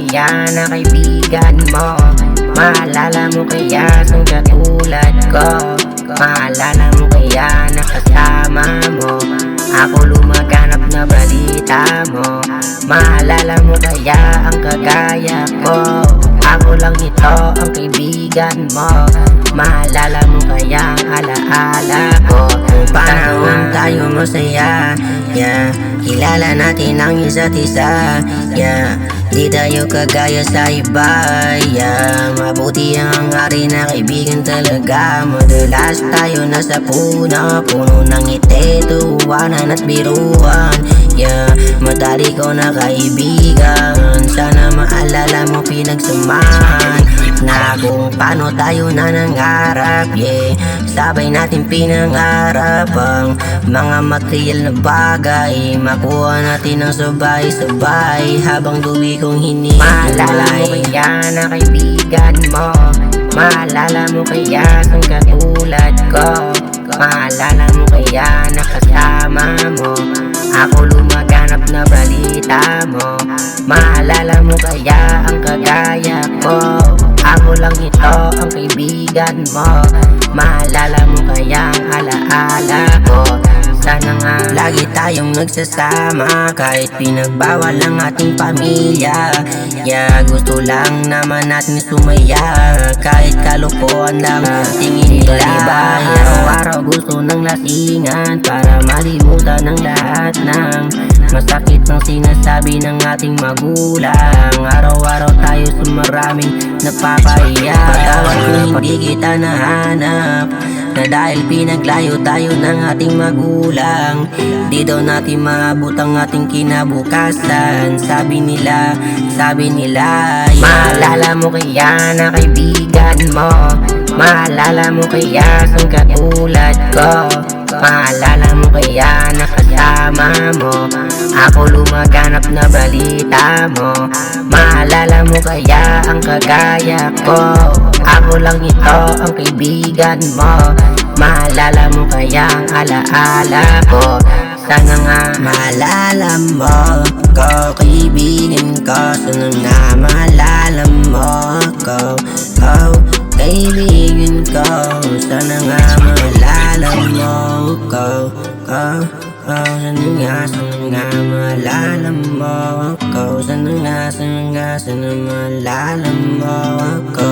kaya na kaibigan mo? Maalala mo kaya sang katulad ko? Maalala mo kaya na kasama mo ako lumaganap na balita mo? Maalala mo kaya ang kagaya ko? Ako lang ito ang kaibigan mo. Maalala mo kaya ang alaala ko? Kung panahon tayo masaya, yeah. Kilala natin ang isa't isa, yeah. Di tayo kagaya sa iba, yeah. Mabuti ang hangarin na kaibigan talaga. Madalas tayo nasa puno ng ngiti, tuwanan at biruan, yeah. Madali ko na kaibigan, sana maalala mo pinagsamahan na kung paano tayo na nangarap, yeah. Sabay natin pinangarap ang mga material na bagay, makuha natin ang sabay-sabay habang duwi kong hinihintay. Maalala mo kaya na kaibigan mo? Maalala mo kaya sang katulad ko? Maalala mo kaya na kasama mo ako lumaganap na balita mo? Maalala mo kaya ang kagaya ko? Ako lang ito ang kaibigan mo. Maalala mo kaya ang alaala ko? Sana nga lagi tayong nagsasama kahit pinagbawal ang ating pamilya, yeah. Gusto lang naman natin sumaya kahit kalokohan lang tingin nila. Araw-araw gusto ng lasingan para malimutan ng lahat ng masakit ng sinasabi ng ating magulang. Araw-araw tayo sa maraming napapahiya. Patawad kung hindi kita nahanap, na dahil pinaglayo tayo ng ating magulang, di daw natin maabot ang ating kinabukasan. Sabi nila, yeah. Maalala mo kaya na kaibigan mo? Maalala mo kaya sang katulad ko? Maalala mo kaya na kasama mo ako lumaganap na balita mo? Maalala mo kaya ang kagaya ko? Ako lang ito ang kaibigan mo. Maalala mo kaya ang alaala ko? Sana nga maalala mo ko, kaibigan ko. Sana nga maalala mo ko, kaibigan ko. Sana nga maalala mo ko, sana nga maalala mo ko. Sana nga maalala mo ko.